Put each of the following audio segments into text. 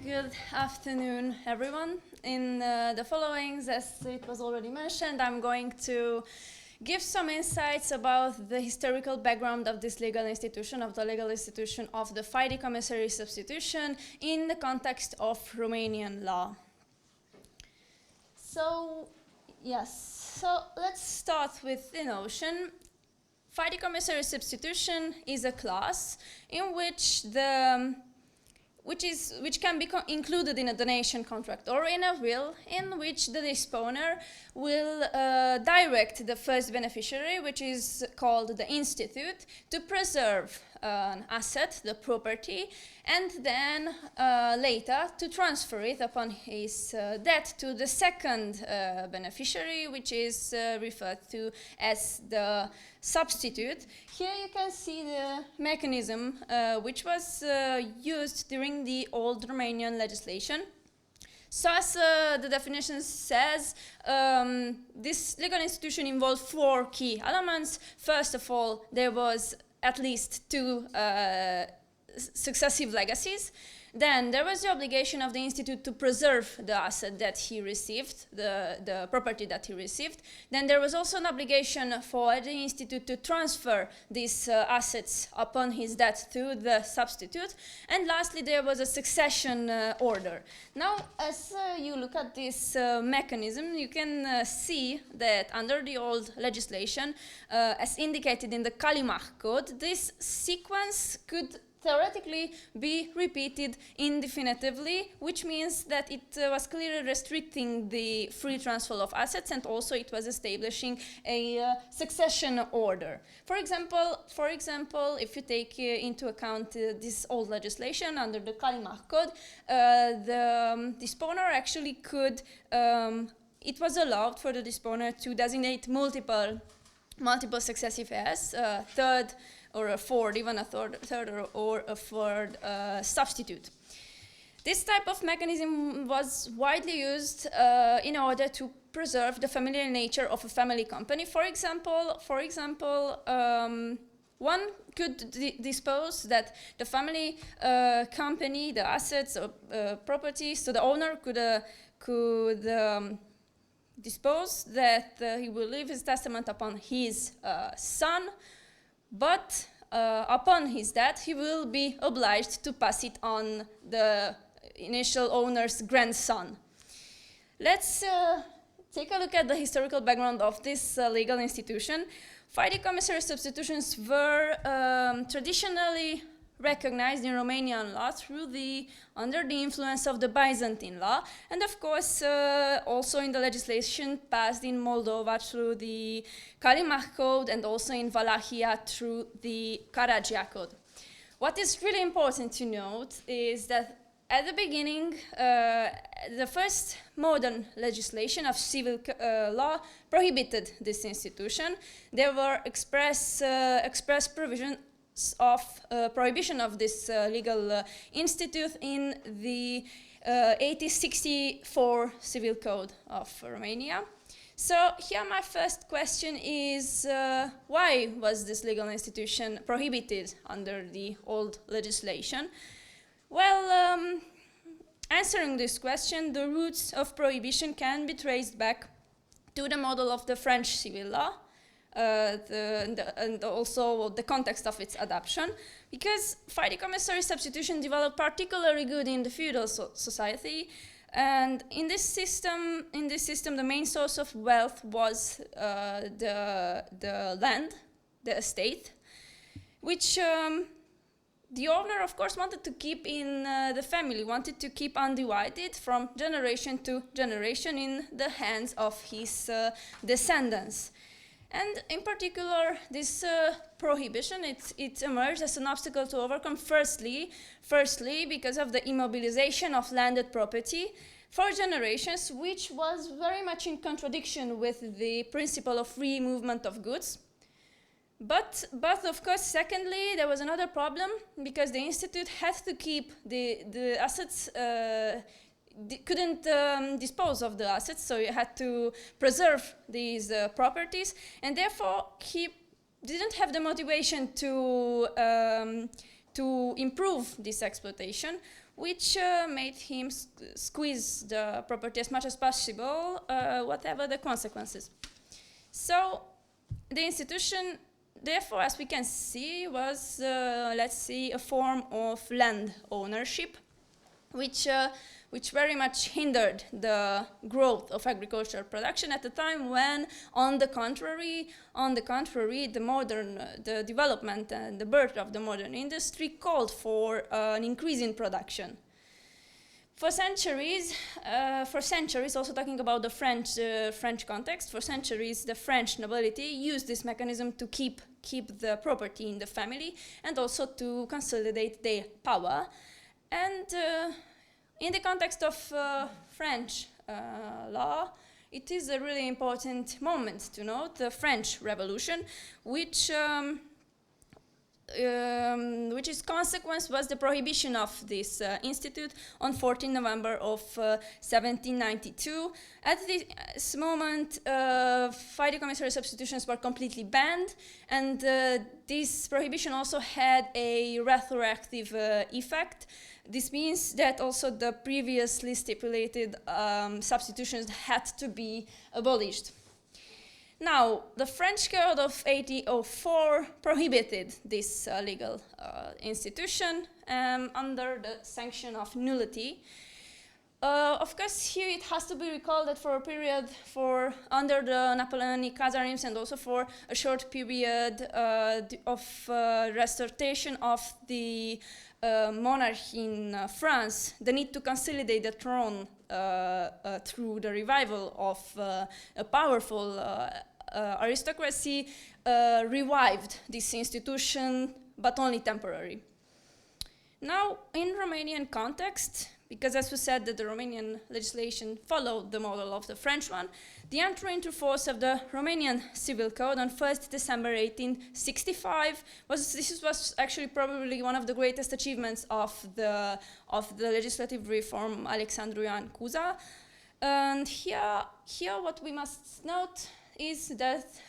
Good afternoon, everyone. In the following, as it was already mentioned, I'm going to give some insights about the historical background of this legal institution, of the legal institution of the Fiduciary Substitution in the context of Romanian law. So, yes, let's start with the notion. Fiduciary substitution is a class in which which can be included in a donation contract or in a will, in which the disponer will direct the first beneficiary, which is called the institute, to preserve an asset, the property, and then later to transfer it upon his death to the second beneficiary, which is referred to as the substitute. Here you can see the mechanism which was used during the old Romanian legislation. So as the definition says, this legal institution involved 4 key elements. First of all, there was at least 2 successive legacies. Then there was the obligation of the institute to preserve the asset that he received, the property that he received. Then there was also an obligation for the institute to transfer these assets upon his death to the substitute. And lastly, there was a succession order. Now, as you look at this mechanism, you can see that under the old legislation, as indicated in the Kalimach Code, this sequence could theoretically be repeated indefinitely, which means that it was clearly restricting the free transfer of assets, and also it was establishing a succession order. For example, if you take into account this old legislation under the Kalimach Code, the disponer actually could, it was allowed for the disponer to designate multiple successive heirs, third or a fourth, even a third or a fourth substitute. This type of mechanism was widely used in order to preserve the familiar nature of a family company. For example, one could dispose that the family company, the assets or property, so the owner could dispose that he will leave his testament upon his son, but upon his death he will be obliged to pass it on the initial owner's grandson. Let's take a look at the historical background of this legal institution. Fiduciary substitutions were traditionally recognized in Romanian law under the influence of the Byzantine law, and of course also in the legislation passed in Moldova through the Kalimach Code, and also in Wallachia through the Karadzsia Code. What is really important to note is that at the beginning, the first modern legislation of civil law prohibited this institution. There were express provisions of prohibition of this legal institute in the 1864 Civil Code of Romania. So here my first question is, why was this legal institution prohibited under the old legislation? Well, answering this question, the roots of prohibition can be traced back to the model of the French civil law, and also the context of its adoption, because fiduciary substitution developed particularly good in the feudal society, and in this system, the main source of wealth was the land, the estate, which the owner, of course, wanted to keep in the family, wanted to keep undivided from generation to generation in the hands of his descendants. And in particular, this prohibition, it emerged as an obstacle to overcome, firstly, because of the immobilization of landed property for generations, which was very much in contradiction with the principle of free movement of goods. But of course, secondly, there was another problem, because the institute had to keep the assets, couldn't dispose of the assets, so you had to preserve these properties, and therefore he didn't have the motivation to improve this exploitation, which made him squeeze the property as much as possible, whatever the consequences. So the institution, therefore, as we can see, was, let's see, a form of land ownership, which very much hindered the growth of agricultural production at a time when, on the contrary, the development and the birth of the modern industry called for an increase in production. For centuries, also talking about the French context, for centuries the French nobility used this mechanism to keep the property in the family and also to consolidate their power. And in the context of French law, it is a really important moment to note the French Revolution, which its consequence was the prohibition of this institute on 14 November of 1792. At this moment, fiduciary substitutions were completely banned, and this prohibition also had a retroactive effect. This means that also the previously stipulated substitutions had to be abolished. Now, the French Code of 1804 prohibited this legal institution under the sanction of nullity. Of course, here it has to be recalled that for a period under the Napoleonic Kaiserregimes and also for a short period of restoration of the monarchy in France, the need to consolidate the throne through the revival of a powerful aristocracy revived this institution, but only temporary. Now, in Romanian context, because as we said that the Romanian legislation followed the model of the French one, the entry into force of the Romanian Civil Code on 1st December 1865 was actually probably one of the greatest achievements of the legislative reform Alexandru Ioan Cuza. And here what we must note is that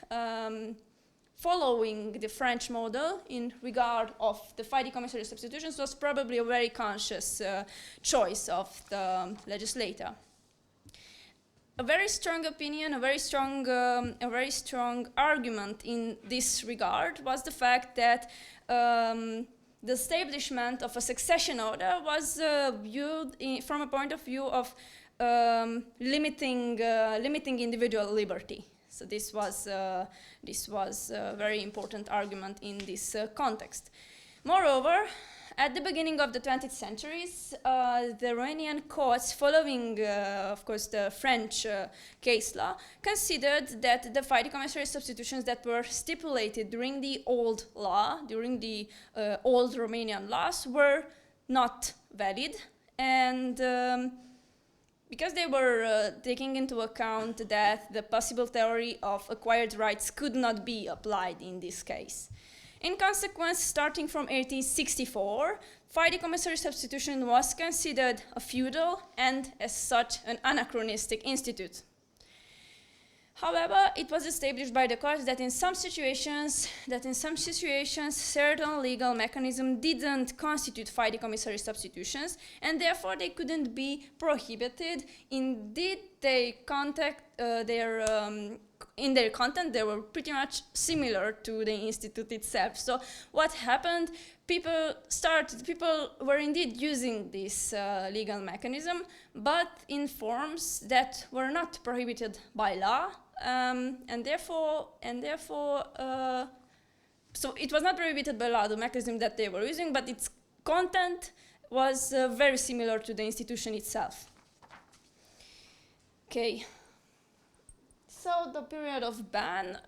following the French model in regard of the fiduciary substitutions was probably a very conscious choice of the legislator. A very strong opinion, a very strong argument in this regard was the fact that the establishment of a succession order was viewed from a point of view of limiting individual liberty. So this was a very important argument in this context. Moreover, at the beginning of the 20th centuries, the Romanian courts, following, of course, the French case law, considered that the fiduciary substitutions that were stipulated during the old law, during the old Romanian laws, were not valid, and because they were taking into account that the possible theory of acquired rights could not be applied in this case. In consequence, starting from 1864, fiduciary substitution was considered a feudal and, as such, an anachronistic institute. However, it was established by the courts that in some situations, certain legal mechanisms didn't constitute fiduciary substitutions, and therefore they couldn't be prohibited. Indeed, in their content, they were pretty much similar to the institute itself. So what happened? People were indeed using this legal mechanism, but in forms that were not prohibited by law, and therefore, so it was not prohibited by law, the mechanism that they were using, but its content was very similar to the institution itself. Okay. So the period of ban,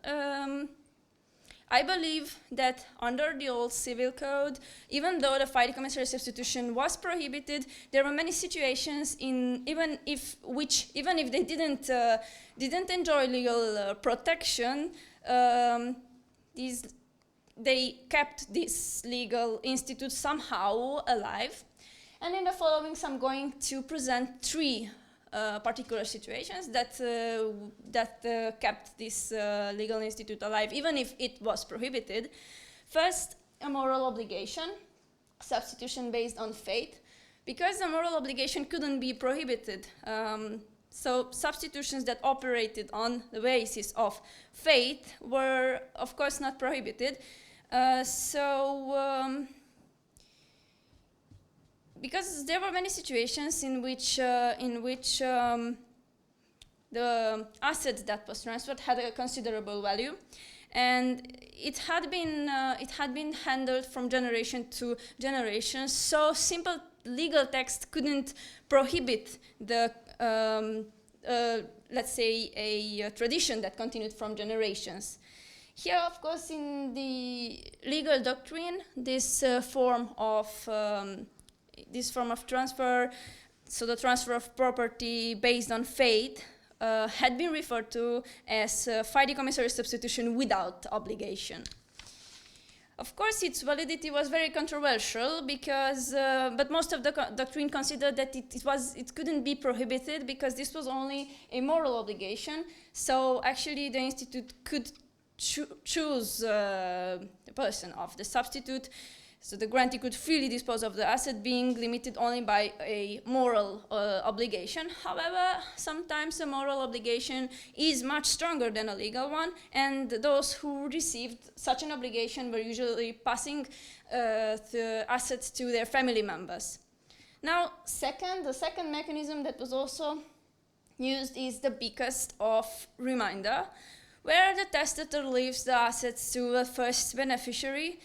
I believe that under the old civil code, even though the fiduciary substitution was prohibited, there were many situations even if they didn't enjoy legal protection, they kept this legal institute somehow alive. And in the following, I'm going to present three particular situations that kept this legal institute alive, even if it was prohibited. First, a moral obligation, substitution based on faith. because the moral obligation couldn't be prohibited. So substitutions that operated on the basis of faith were, of course, not prohibited. Because there were many situations in which the asset that was transferred had a considerable value, and it had been handled from generation to generation. So simple legal text couldn't prohibit the let's say a tradition that continued from generations. Here, of course, in the legal doctrine, this form of transfer, so the transfer of property based on faith, had been referred to as fideikommissary substitution without obligation. Of course, its validity was very controversial because, but most of the doctrine considered that it couldn't be prohibited because this was only a moral obligation. So actually, the institute could choose the person of the substitute. So the grantee could freely dispose of the asset, being limited only by a moral obligation. However, sometimes a moral obligation is much stronger than a legal one, and those who received such an obligation were usually passing the assets to their family members. Now, the second mechanism that was also used is the bequest of remainder, where the testator leaves the assets to a first beneficiary,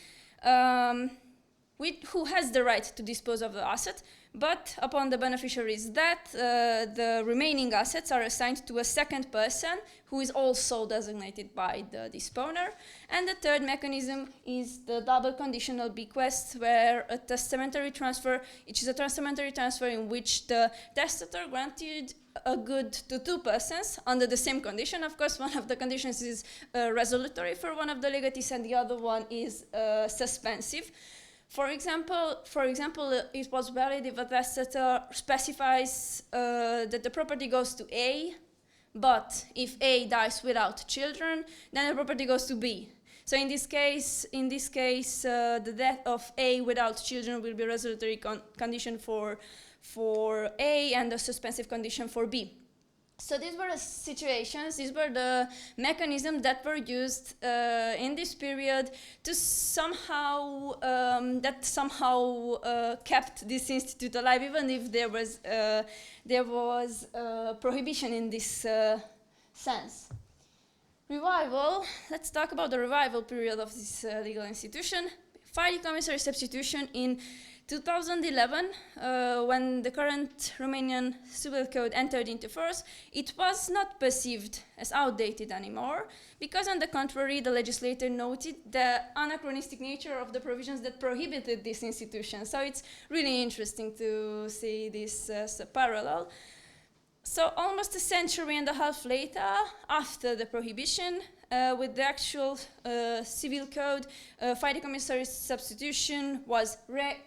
who has the right to dispose of the asset, but upon the beneficiary's death, the remaining assets are assigned to a second person who is also designated by the disponer. And the third mechanism is the double conditional bequest, where a testamentary transfer, which is a testamentary transfer in which the testator granted a good to two persons under the same condition. Of course, one of the conditions is resolutory for one of the legatees, and the other one is suspensive. For example, it was valid if a testator specifies that the property goes to A, but if A dies without children, then the property goes to B. So in this case, the death of A without children will be a resolutory condition for A and a suspensive condition for B. So these were the situations, these were the mechanisms that were used in this period to somehow kept this institute alive, even if there was prohibition in this sense. Revival. Let's talk about the revival period of this legal institution. Fideikommissary substitution in 2011, when the current Romanian civil code entered into force, it was not perceived as outdated anymore, because on the contrary, the legislator noted the anachronistic nature of the provisions that prohibited this institution. So it's really interesting to see this as a parallel. So almost a century and a half later, after the prohibition, with the actual civil code, fideikommissary substitution was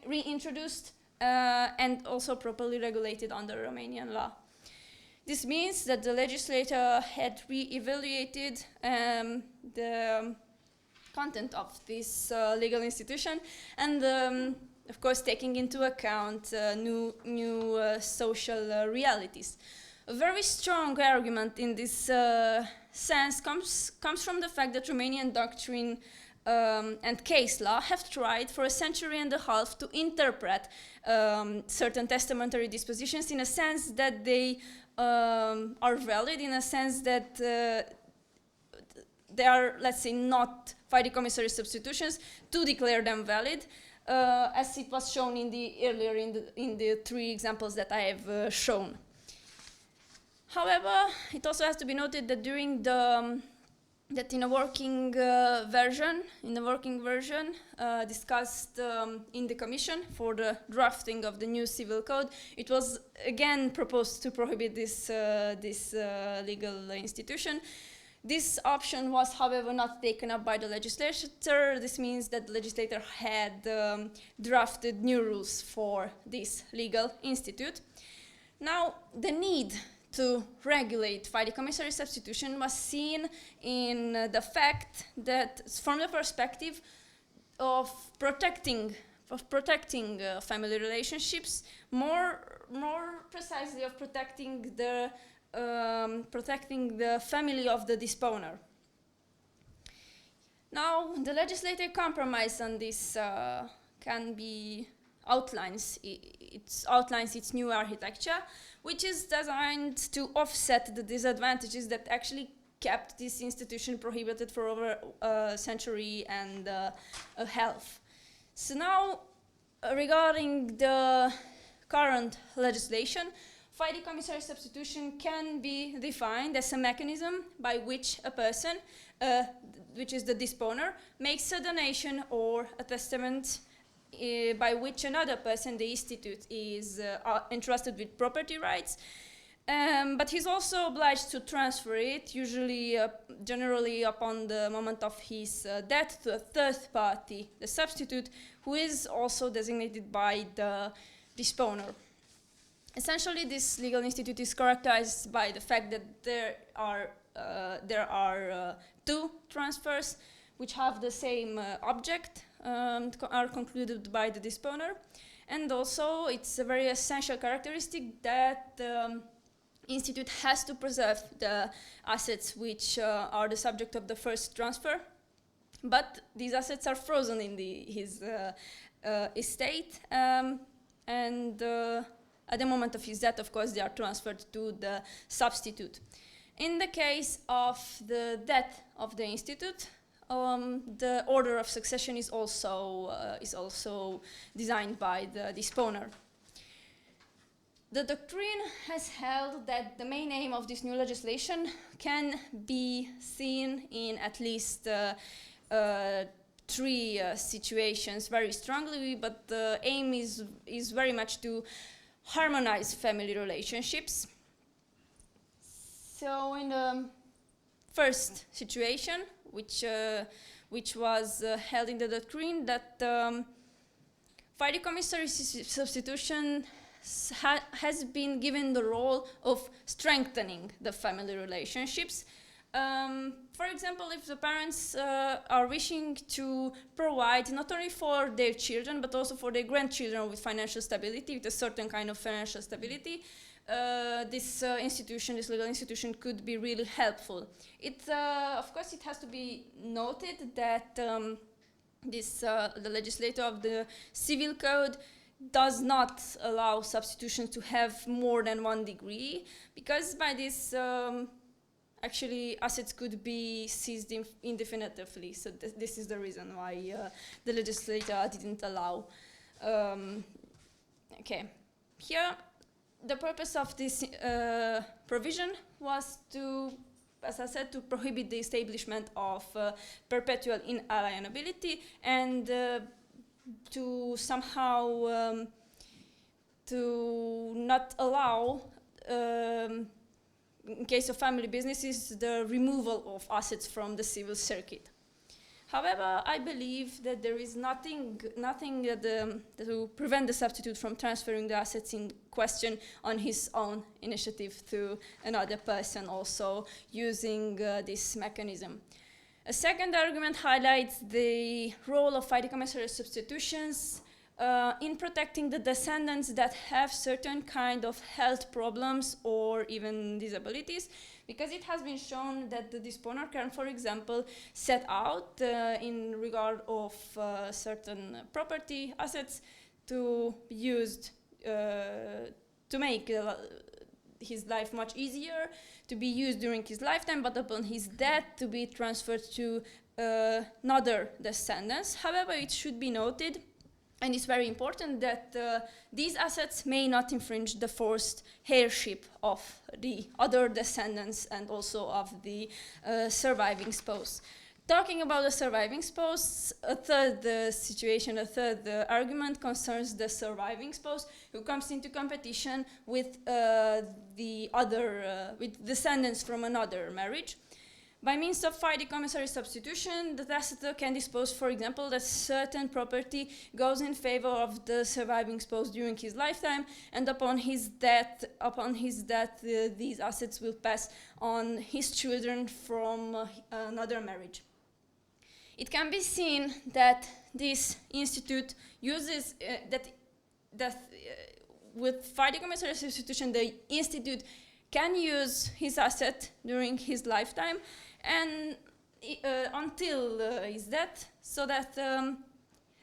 reintroduced and also properly regulated under Romanian law. This means that the legislator had re-evaluated the content of this legal institution, and of course taking into account new social realities. A very strong argument in this sense comes from the fact that Romanian doctrine and case law have tried for a century and a half to interpret certain testamentary dispositions in a sense that they are valid, in a sense that they are, let's say, not fideikommissary substitutions, to declare them valid, as it was shown in the three examples that I have shown. However, it also has to be noted that in a working version, discussed in the Commission for the drafting of the new civil code, it was again proposed to prohibit this legal institution. This option was, however, not taken up by the legislator. This means that the legislator had drafted new rules for this legal institute. Now, the need to regulate fideikommissary substitution was seen in the fact that, from the perspective of protecting protecting family relationships, more precisely of protecting the family of the disponer. Now, the legislative compromise on this outlines its new architecture, which is designed to offset the disadvantages that actually kept this institution prohibited for over a century and a half. So now, regarding the current legislation, Fiduciary substitution can be defined as a mechanism by which a person, which is the disponer, makes a donation or a testament by which another person, the institute, is entrusted with property rights, but he's also obliged to transfer it, generally upon the moment of his death, to a third party, the substitute, who is also designated by the disponer. Essentially, this legal institute is characterized by the fact that there are two transfers which have the same object, are concluded by the disponer, and also it's a very essential characteristic that the institute has to preserve the assets which are the subject of the first transfer, but these assets are frozen in his estate, and at the moment of his death, of course, they are transferred to the substitute. In the case of the death of the institute, the order of succession is also designed by the disponer. The doctrine has held that the main aim of this new legislation can be seen in at least three situations very strongly, but the aim is very much to harmonize family relationships. So in the first situation, which was held in the doctrine, that fiduciary substitution has been given the role of strengthening the family relationships. For example, if the parents are wishing to provide not only for their children but also for their grandchildren with financial stability, with a certain kind of financial stability, this legal institution could be really helpful. Of course, it has to be noted that the legislator of the civil code does not allow substitution to have more than 1 degree, because by this actually assets could be seized indefinitely. So this is the reason why the legislator didn't allow. Here the purpose of this provision was to, as I said, to prohibit the establishment of perpetual inalienability and to somehow to not allow, in case of family businesses, the removal of assets from the civil circuit. However, I believe that there is nothing to prevent the substitute from transferring the assets in question on his own initiative to another person, also using this mechanism. A second argument highlights the role of fiduciary substitutions in protecting the descendants that have certain kind of health problems or even disabilities, because it has been shown that the disponer can, for example, set out in regard of certain property assets to be used to make his life much easier, to be used during his lifetime, but upon his death to be transferred to another descendants. However, it should be noted, and it's very important, that these assets may not infringe the forced heirship of the other descendants and also of the surviving spouse. Talking about the surviving spouse, a third argument concerns the surviving spouse who comes into competition with with descendants from another marriage. By means of fiduciary substitution, the testator can dispose, for example, that certain property goes in favor of the surviving spouse during his lifetime, and upon his death, these assets will pass on his children from another marriage. It can be seen that this institute uses with fiduciary substitution, the institute can use his asset during his lifetime and until his death, so that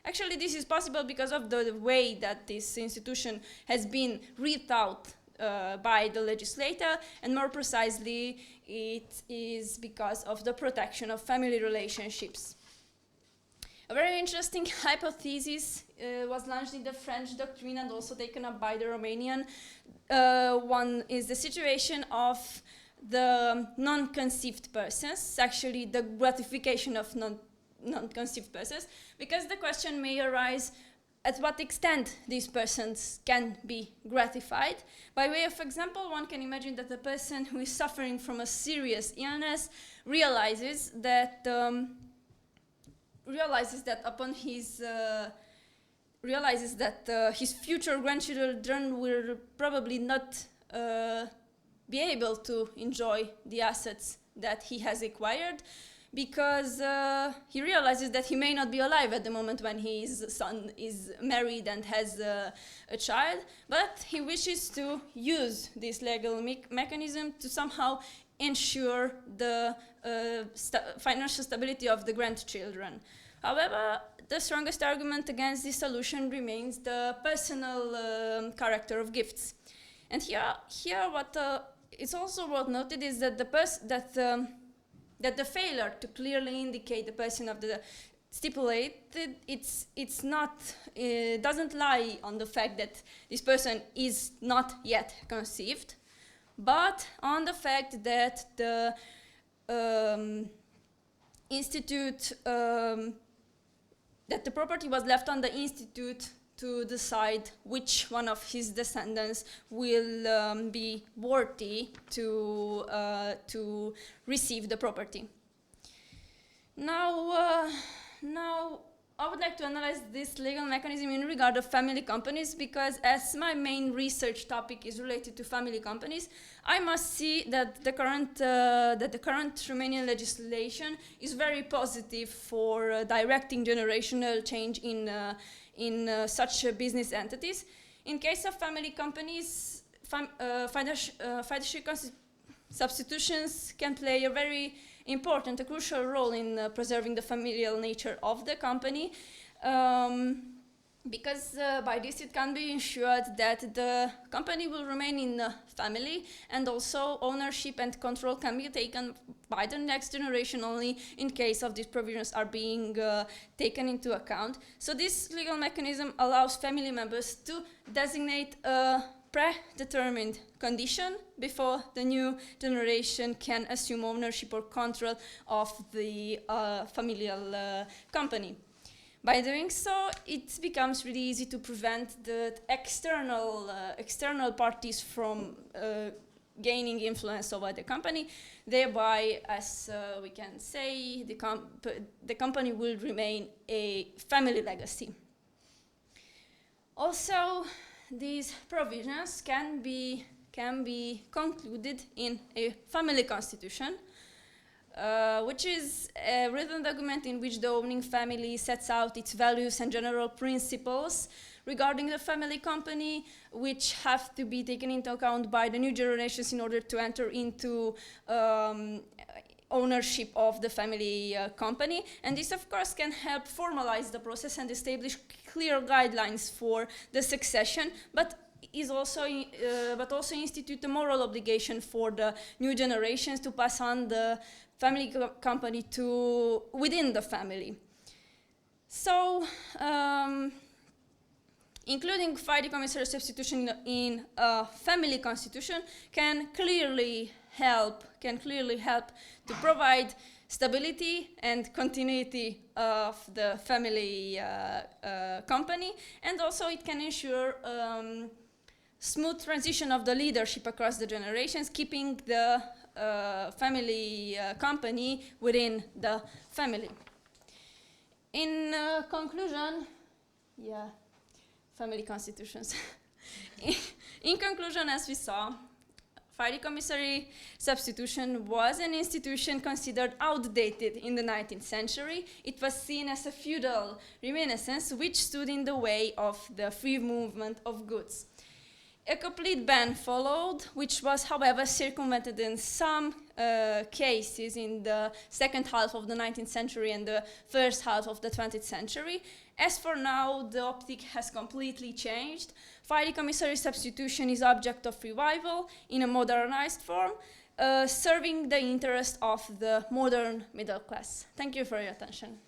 actually this is possible because of the way that this institution has been read out by the legislator, and more precisely it is because of the protection of family relationships. A very interesting hypothesis was launched in the French doctrine and also taken up by the Romanian. One is the situation of the non-conceived persons, actually the gratification of non-conceived persons, because the question may arise at what extent these persons can be gratified. By way of example, one can imagine that a person who is suffering from a serious illness realizes that upon his his future grandchildren will probably not be able to enjoy the assets that he has acquired, because he realizes that he may not be alive at the moment when his son is married and has a child, but he wishes to use this legal mechanism to somehow ensure the financial stability of the grandchildren. However, the strongest argument against this solution remains the personal character of gifts. And here what it's also worth noted is that the failure to clearly indicate the person of the stipulated, it doesn't lie on the fact that this person is not yet conceived, but on the fact that the institute, that the property was left on the institute to decide which one of his descendants will be worthy to receive the property. Now I would like to analyze this legal mechanism in regard of family companies, because as my main research topic is related to family companies, I must see that the current Romanian legislation is very positive for directing generational change in such business entities. In case of family companies, fiduciary substitutions can play a very important, a crucial role in preserving the familial nature of the company, because by this it can be ensured that the company will remain in the family, and also ownership and control can be taken by the next generation only in case of these provisions are being taken into account. So this legal mechanism allows family members to designate a predetermined condition before the new generation can assume ownership or control of the familial company. By doing so, it becomes really easy to prevent the external parties from gaining influence over the company. Thereby, as we can say, the company will remain a family legacy. Also, these provisions can be concluded in a family constitution, which is a written document in which the owning family sets out its values and general principles regarding the family company, which have to be taken into account by the new generations in order to enter into ownership of the family company. And this, of course, can help formalize the process and establish clear guidelines for the succession, but also institute a moral obligation for the new generations to pass on the family company to within the family. So, including fiduciary substitution in a family constitution can clearly help to provide stability and continuity of the family company, and also it can ensure smooth transition of the leadership across the generations, keeping the family company within the family. In conclusion, family constitutions. In conclusion, as we saw, Fiduciary substitution was an institution considered outdated in the 19th century. It was seen as a feudal reminiscence which stood in the way of the free movement of goods. A complete ban followed, which was, however, circumvented in some cases in the second half of the 19th century and the first half of the 20th century. As for now, the optic has completely changed. Fiduciary substitution is object of revival in a modernized form, serving the interest of the modern middle class. Thank you for your attention.